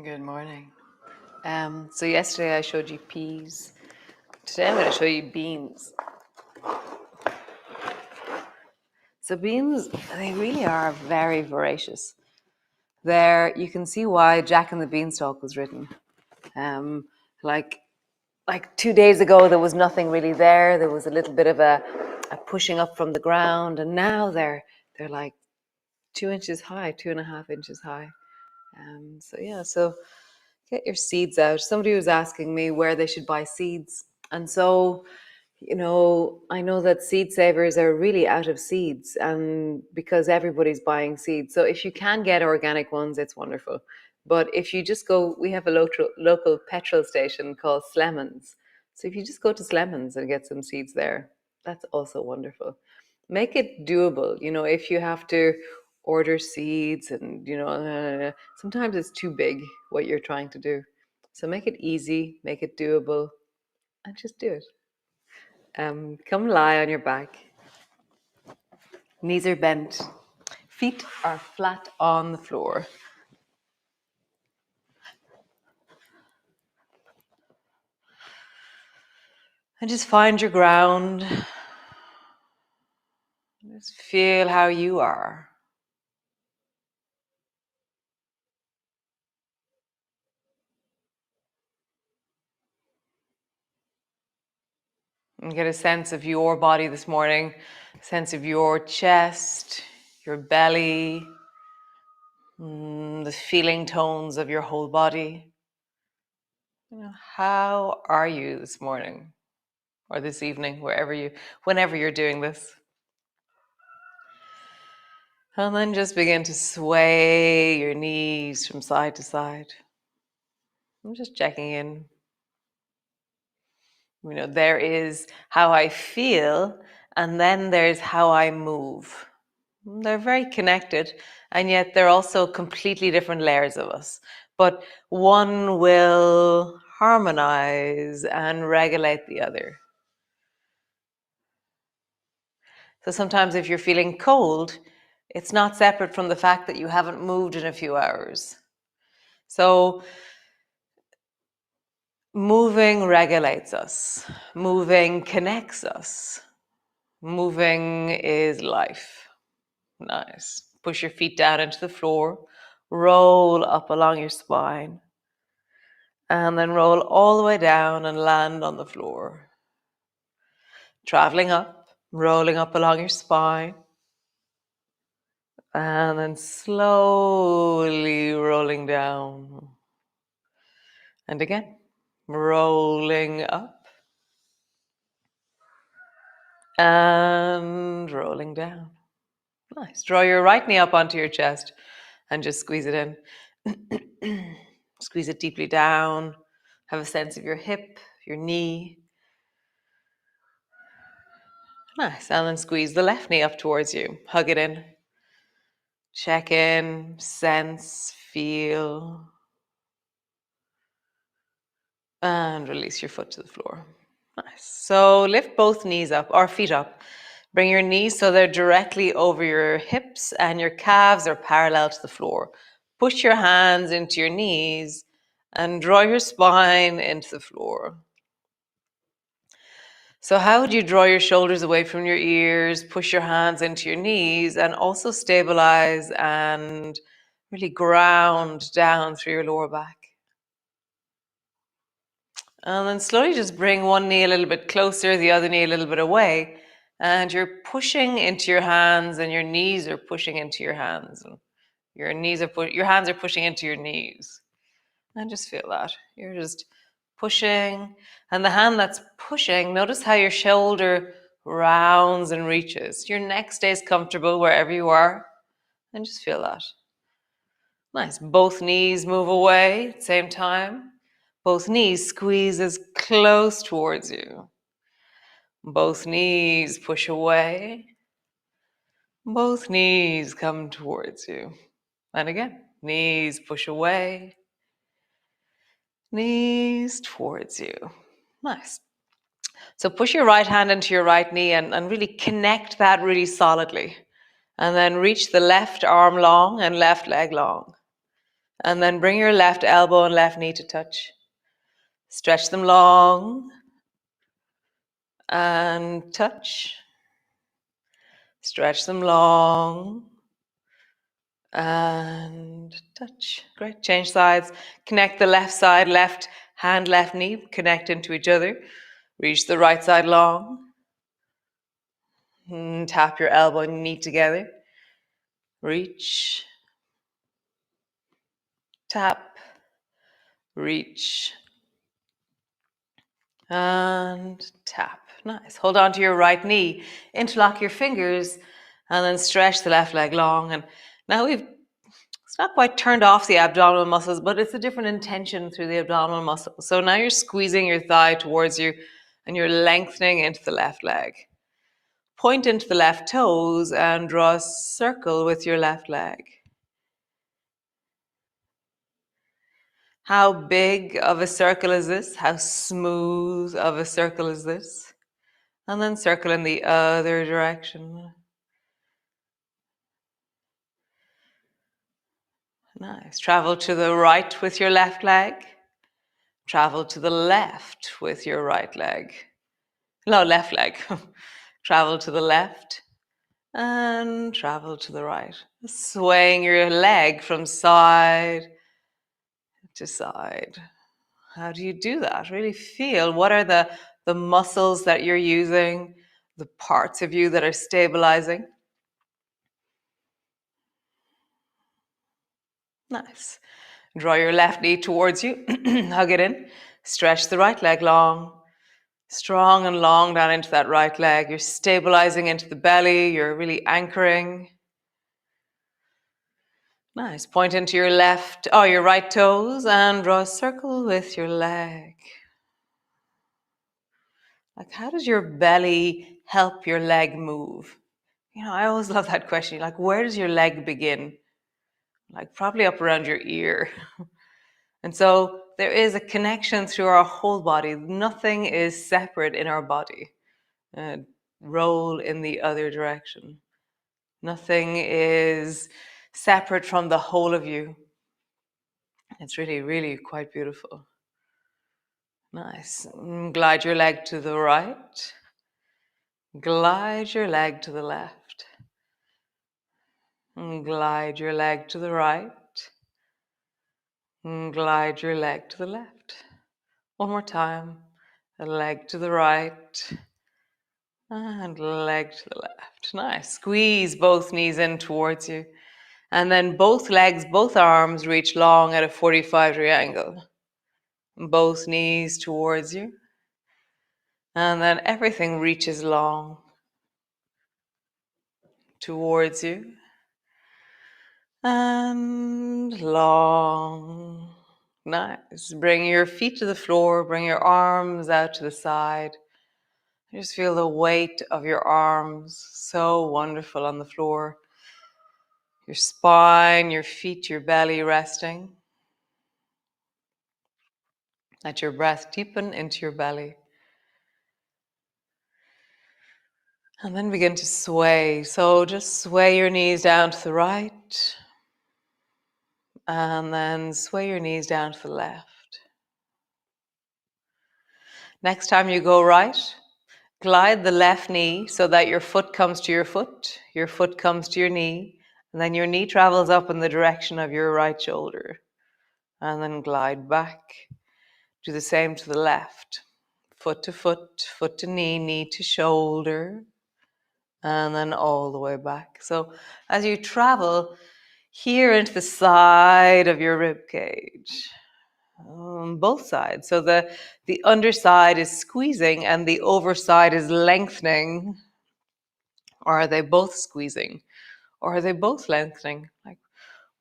Good morning. So yesterday I showed you peas. Today I'm going to show you beans. So beans, they really are very voracious. There, you can see why Jack and the Beanstalk was written. Um, like 2 days ago, there was nothing really there. There was a little bit of a pushing up from the ground, and now they're like 2 inches high, 2.5 inches high. So get your seeds out. Somebody was asking me where they should buy seeds. And so, I know that seed savers are really out of seeds and because everybody's buying seeds. So if you can get organic ones, it's wonderful. But if you just go, we have a local petrol station called Slemons. So if you just go to Slemons and get some seeds there, that's also wonderful. Make it doable. If you have to order seeds and sometimes it's too big what you're trying to do, so make it easy, make it doable, and just do it. Come lie on your back, knees are bent, feet are flat on the floor, and just find your ground. Just feel how you are. And get a sense of your body this morning, a sense of your chest, your belly, the feeling tones of your whole body. How are you this morning or this evening, whenever you're doing this? And then just begin to sway your knees from side to side. I'm just checking in. There is how I feel, and then there's how I move. They're very connected, and yet they're also completely different layers of us. But one will harmonize and regulate the other. So sometimes if you're feeling cold, it's not separate from the fact that you haven't moved in a few hours. So moving regulates us. Moving connects us. Moving is life. Nice. Push your feet down into the floor. Roll up along your spine. And then roll all the way down and land on the floor. Traveling up, rolling up along your spine. And then slowly rolling down. And again, rolling up and rolling down. Nice. Draw your right knee up onto your chest and just squeeze it in. Squeeze it deeply down. Have a sense of your hip, your knee. Nice. And then squeeze the left knee up towards you. Hug it in. Check in, sense, feel. And release your foot to the floor. Nice. So lift both knees up, or feet up. Bring your knees so they're directly over your hips and your calves are parallel to the floor. Push your hands into your knees and draw your spine into the floor. So how would you draw your shoulders away from your ears, push your hands into your knees, and also stabilize and really ground down through your lower back? And then slowly just bring one knee a little bit closer, the other knee a little bit away. And you're pushing into your hands and your knees are pushing into your hands. And your hands are pushing into your knees. And just feel that. You're just pushing. And the hand that's pushing, notice how your shoulder rounds and reaches. Your neck stays comfortable wherever you are. And just feel that. Nice. Both knees move away at the same time. Both knees squeeze as close towards you. Both knees push away. Both knees come towards you. And again, knees push away. Knees towards you. Nice. So push your right hand into your right knee and really connect that really solidly. And then reach the left arm long and left leg long. And then bring your left elbow and left knee to touch. Stretch them long and touch. Stretch them long and touch. Great. Change sides. Connect the left side, left hand, left knee, connect into each other. Reach the right side long. And tap your elbow and knee together. Reach. Tap. Reach. And tap. Nice. Hold on to your right knee. Interlock your fingers and then stretch the left leg long. And now it's not quite turned off the abdominal muscles, but it's a different intention through the abdominal muscles. So now you're squeezing your thigh towards you and you're lengthening into the left leg. Point into the left toes and draw a circle with your left leg. How big of a circle is this? How smooth of a circle is this? And then circle in the other direction. Nice. Travel to the right with your left leg. Travel to the left with your right leg. No, left leg. Travel to the left and travel to the right. Swaying your leg from side to side. How do you do that? Really feel what are the muscles that you're using, the parts of you that are stabilizing. Nice. Draw your left knee towards you. Hug it in. Stretch the right leg long. Strong and long down into that right leg. You're stabilizing into the belly. You're really anchoring. Nice. Point into your your right toes and draw a circle with your leg. Like, how does your belly help your leg move? You know, I always love that question. Like, where does your leg begin? Like, probably up around your ear. And so there is a connection through our whole body. Nothing is separate in our body. Roll in the other direction. Nothing is separate from the whole of you. It's really, really quite beautiful. Nice. Glide your leg to the right. Glide your leg to the left. Glide your leg to the right. Glide your leg to the left. One more time. A leg to the right. And leg to the left. Nice. Squeeze both knees in towards you. And then both legs, both arms reach long at a 45-degree angle. Both knees towards you. And then everything reaches long towards you. And long. Nice. Bring your feet to the floor. Bring your arms out to the side. Just feel the weight of your arms. So wonderful on the floor. Your spine, your feet, your belly resting. Let your breath deepen into your belly. And then begin to sway. So just sway your knees down to the right. And then sway your knees down to the left. Next time you go right, glide the left knee so that your foot comes to your foot comes to your knee, and then your knee travels up in the direction of your right shoulder. And then glide back. Do the same to the left. Foot to foot, foot to knee, knee to shoulder, and then all the way back. So as you travel here into the side of your rib cage, both sides. So the underside is squeezing and the overside is lengthening. Or are they both squeezing? Or are they both lengthening? Like,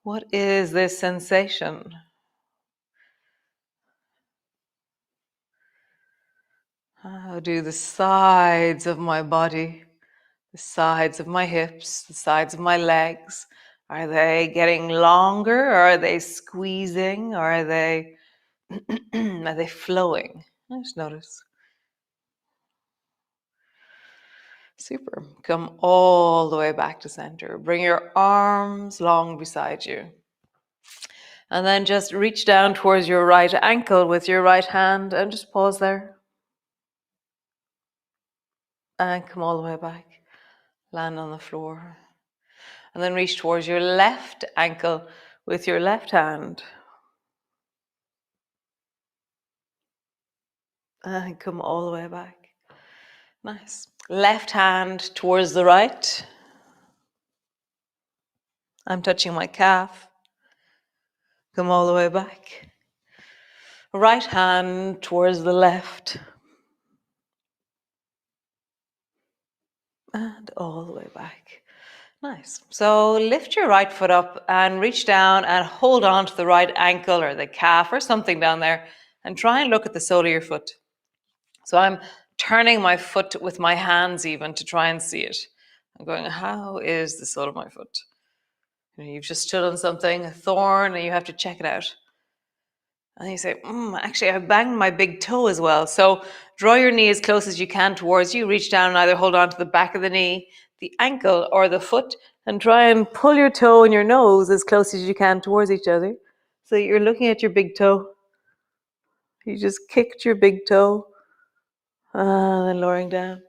what is this sensation? How do the sides of my body, the sides of my hips, the sides of my legs, are they getting longer? Or are they squeezing? Or are they are they flowing? Just notice. Super. Come all the way back to center. Bring your arms long beside you. And then just reach down towards your right ankle with your right hand and just pause there. And come all the way back. Land on the floor. And then reach towards your left ankle with your left hand. And come all the way back. Nice. Left hand towards the right. I'm touching my calf. Come all the way back. Right hand towards the left. And all the way back. Nice. So lift your right foot up and reach down and hold on to the right ankle or the calf or something down there and try and look at the sole of your foot. So I'm turning my foot with my hands even to try and see it. I'm going, how is the sole of my foot? You've just stood on something, a thorn, and you have to check it out. And you say, actually, I banged my big toe as well. So draw your knee as close as you can towards you. Reach down and either hold on to the back of the knee, the ankle, or the foot, and try and pull your toe and your nose as close as you can towards each other. So you're looking at your big toe. You just kicked your big toe, and then lowering down.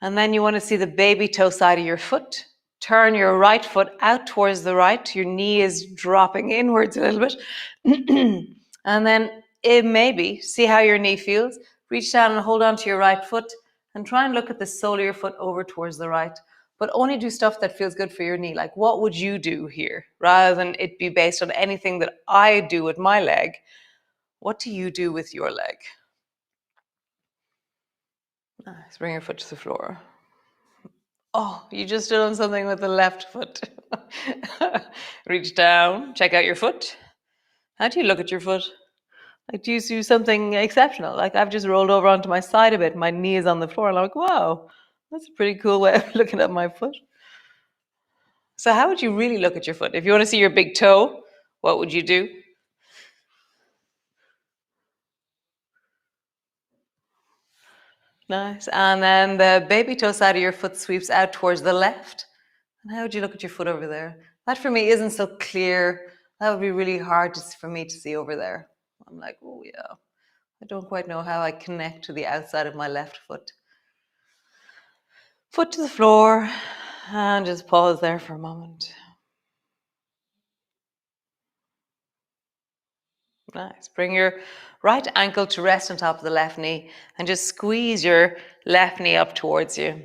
And then you want to see the baby toe side of your foot. Turn your right foot out towards the right. Your knee is dropping inwards a little bit. And then maybe see how your knee feels. Reach down and hold on to your right foot and try and look at the sole of your foot over towards the right. But only do stuff that feels good for your knee. Like, what would you do here? Rather than it be based on anything that I do with my leg. What do you do with your leg? Nice. Bring your foot to the floor. Oh, you just stood on something with the left foot. Reach down, check out your foot. How do you look at your foot? Like, do you do something exceptional? Like, I've just rolled over onto my side a bit. My knee is on the floor. And I'm like, wow, that's a pretty cool way of looking at my foot. So how would you really look at your foot? If you want to see your big toe, what would you do? Nice. And then the baby toe side of your foot sweeps out towards the left. And how would you look at your foot over there? That for me isn't so clear. That would be really hard for me to see over there. I'm like, oh yeah. I don't quite know how I connect to the outside of my left foot. Foot to the floor and just pause there for a moment. Nice. Bring your right ankle to rest on top of the left knee and just squeeze your left knee up towards you.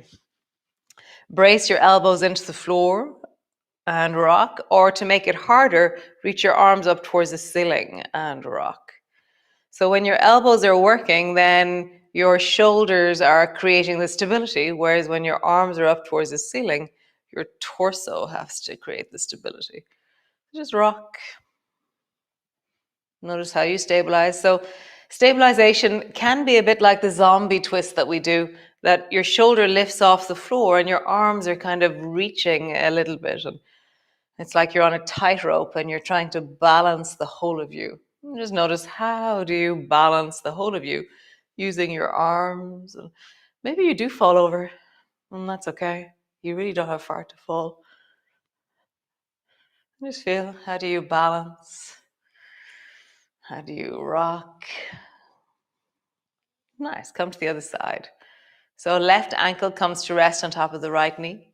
Brace your elbows into the floor and rock, or to make it harder, reach your arms up towards the ceiling and rock. So when your elbows are working, then your shoulders are creating the stability, whereas when your arms are up towards the ceiling, your torso has to create the stability. Just rock. Notice how you stabilize. So stabilization can be a bit like the zombie twist that we do, that your shoulder lifts off the floor and your arms are kind of reaching a little bit. And it's like you're on a tightrope and you're trying to balance the whole of you. And just notice, how do you balance the whole of you using your arms? And maybe you do fall over, and that's okay. You really don't have far to fall. Just feel, how do you balance? How do you rock? Nice. Come to the other side. So left ankle comes to rest on top of the right knee.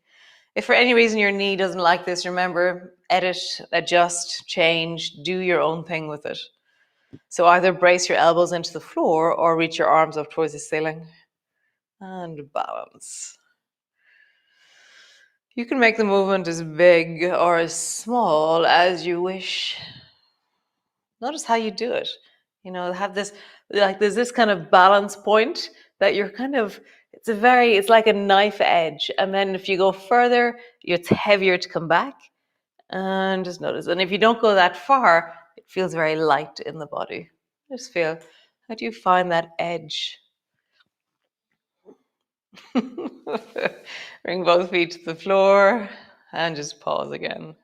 If for any reason your knee doesn't like this, remember, edit, adjust, change, do your own thing with it. So either brace your elbows into the floor or reach your arms up towards the ceiling and balance. You can make the movement as big or as small as you wish. Notice how you do it. Have this, like, there's this kind of balance point that you're kind of, it's like a knife edge. And then if you go further, it's heavier to come back. And just notice. And if you don't go that far, it feels very light in the body. Just feel, how do you find that edge? Bring both feet to the floor and just pause again.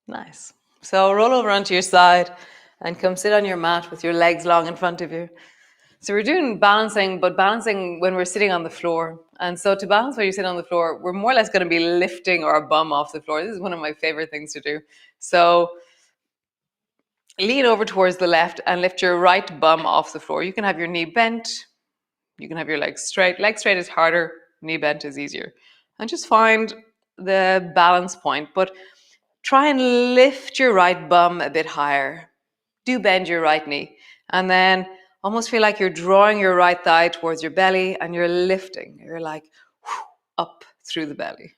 Nice. So roll over onto your side and come sit on your mat with your legs long in front of you. So we're doing balancing, but balancing when we're sitting on the floor. And so to balance when you sit on the floor, we're more or less going to be lifting our bum off the floor. This is one of my favorite things to do. So lean over towards the left and lift your right bum off the floor. You can have your knee bent. You can have your legs straight. Leg straight is harder. Knee bent is easier. And just find the balance point. But try and lift your right bum a bit higher. Do bend your right knee. And then almost feel like you're drawing your right thigh towards your belly and you're lifting. You're like up through the belly.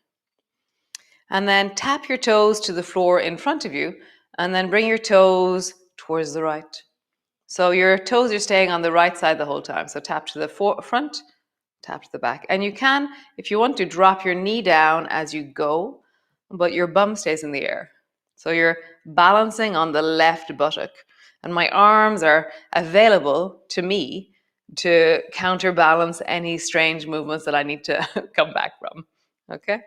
And then tap your toes to the floor in front of you and then bring your toes towards the right. So your toes are staying on the right side the whole time. So tap to the front, tap to the back. And you can, if you want to, drop your knee down as you go, but your bum stays in the air. So you're balancing on the left buttock. And my arms are available to me to counterbalance any strange movements that I need to come back from. Okay?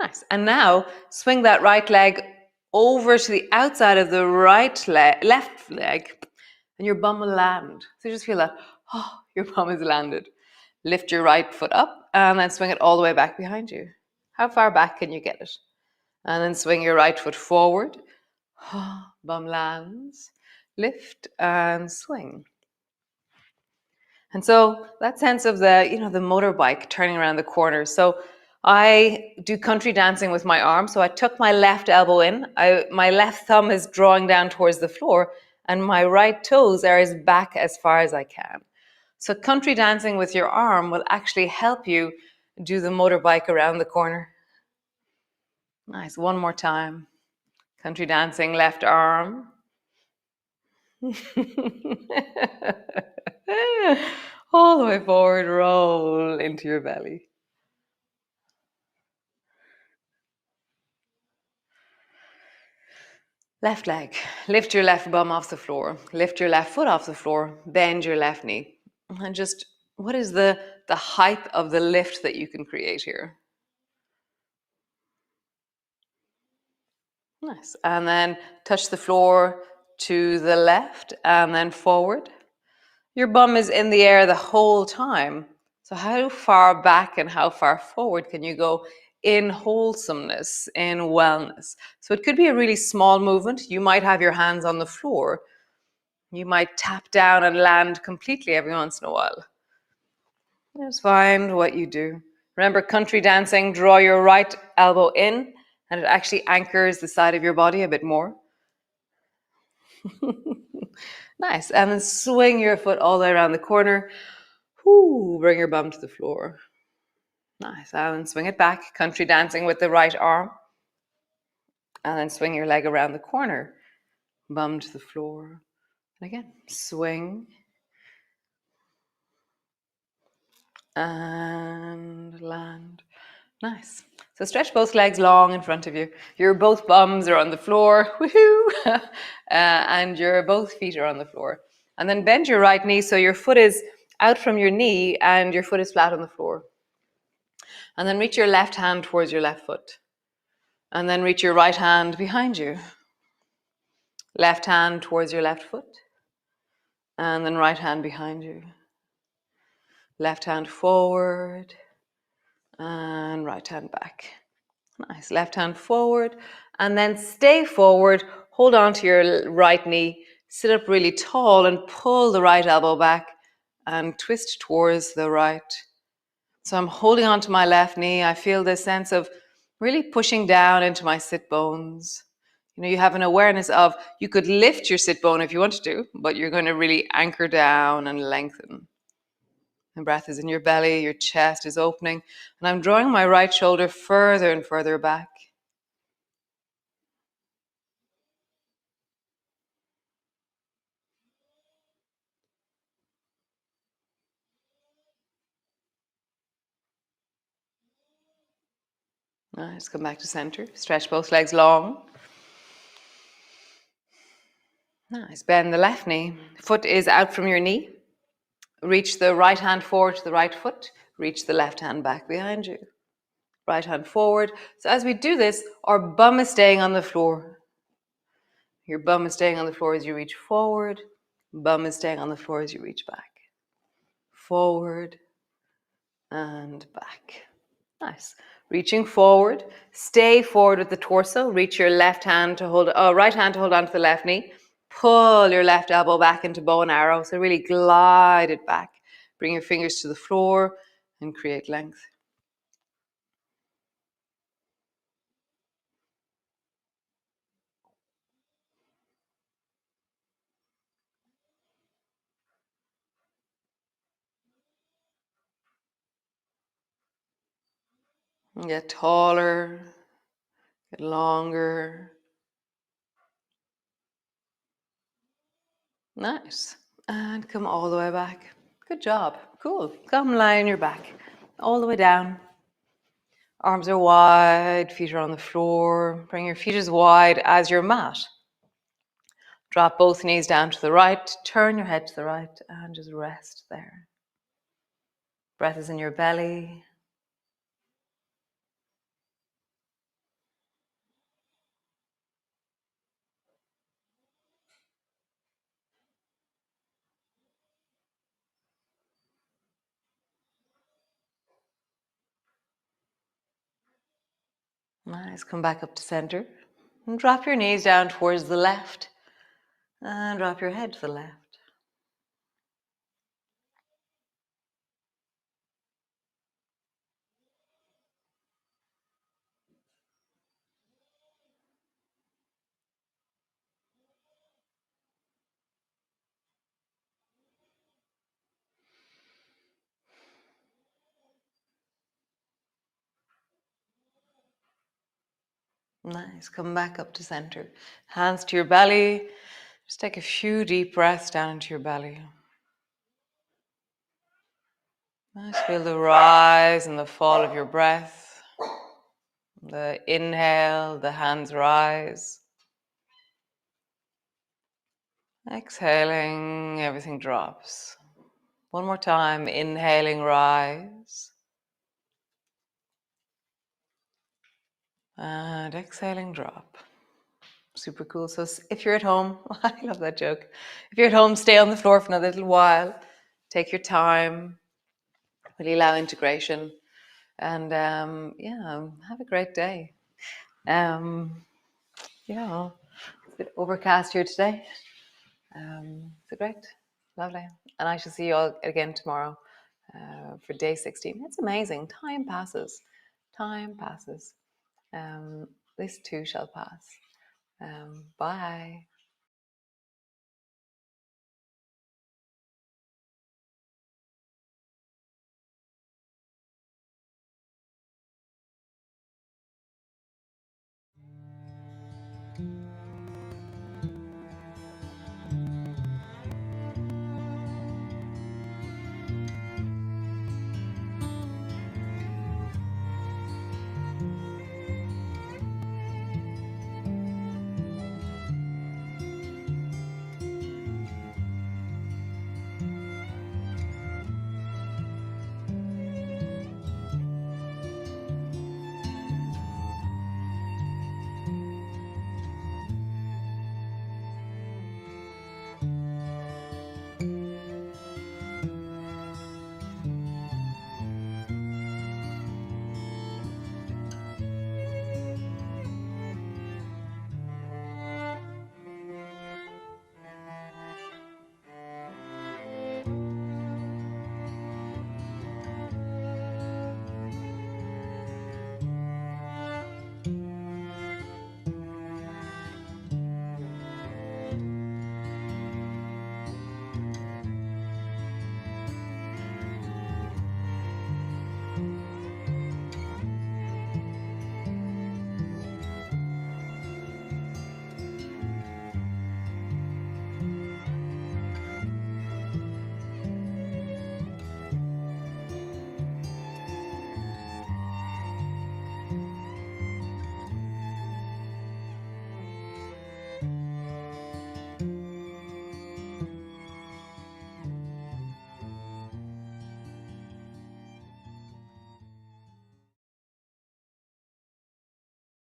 Nice. And now swing that right leg over to the outside of the left leg, and your bum will land. So you just feel that, oh, your bum is landed. Lift your right foot up and then swing it all the way back behind you. How far back can you get it? And then swing your right foot forward. Bum lands. Lift and swing. And so that sense of the, the motorbike turning around the corner. So I do country dancing with my arm. So I tuck my left elbow in. My left thumb is drawing down towards the floor and my right toes are as back as far as I can. So country dancing with your arm will actually help you do the motorbike around the corner. Nice. One more time. Country dancing, left arm. All the way forward, roll into your belly. Left leg, lift your left bum off the floor, lift your left foot off the floor, bend your left knee. And just, what is the height of the lift that you can create here? Nice. And then touch the floor to the left and then forward. Your bum is in the air the whole time. So how far back and how far forward can you go in wholesomeness, in wellness? So it could be a really small movement. You might have your hands on the floor. You might tap down and land completely every once in a while. Just find what you do. Remember, country dancing, draw your right elbow in, and it actually anchors the side of your body a bit more. Nice. And then swing your foot all the way around the corner. Bring your bum to the floor. Nice. And then swing it back. Country dancing with the right arm. And then swing your leg around the corner. Bum to the floor. And again, swing. And land. Nice. So stretch both legs long in front of you. Your both bums are on the floor. Woohoo! And your both feet are on the floor. And then bend your right knee so your foot is out from your knee and your foot is flat on the floor. And then reach your left hand towards your left foot. And then reach your right hand behind you. Left hand towards your left foot. And then right hand behind you. Left hand forward. And right hand back. Nice. Left hand forward. And then stay forward. Hold on to your right knee. Sit up really tall and pull the right elbow back. And twist towards the right. So I'm holding on to my left knee. I feel this sense of really pushing down into my sit bones. You have an awareness of, you could lift your sit bone if you wanted to, but you're going to really anchor down and lengthen. The breath is in your belly, your chest is opening, and I'm drawing my right shoulder further and further back. Nice, come back to center. Stretch both legs long. Nice, bend the left knee. Foot is out from your knee. Reach the right hand forward to the right foot. Reach the left hand back behind you. Right hand forward. So as we do this, our bum is staying on the floor. Your bum is staying on the floor as you reach forward. Bum is staying on the floor as you reach back. forward and back. Nice. Reaching forward, stay forward with the torso. Reach your left hand to hold, right hand to hold onto the left knee. Pull your left elbow back into bow and arrow. So really glide it back. Bring your fingers to the floor and create length. And get taller, get longer. Nice. And come all the way back. Good job. Cool. Come lie on your back. All the way down. Arms are wide, feet are on the floor. Bring your feet as wide as your mat. Drop both knees down to the right. Turn your head to the right and just rest there. Breath is in your belly. Nice. Come back up to center. And drop your knees down towards the left. And drop your head to the left. Nice. Come back up to center. Hands to your belly. Just take a few deep breaths down into your belly. Nice. Feel the rise and the fall of your breath. The inhale, the hands rise. Exhaling, everything drops. One more time. Inhaling, rise. And exhaling, drop. Super cool. So if you're at home, I love that joke. If you're at home, stay on the floor for another little while. Take your time. Really allow integration. And yeah, have a great day. Yeah, it's a bit overcast here today. So great. Lovely. And I shall see you all again tomorrow for day 16. It's amazing. Time passes. Time passes. This too shall pass. Bye.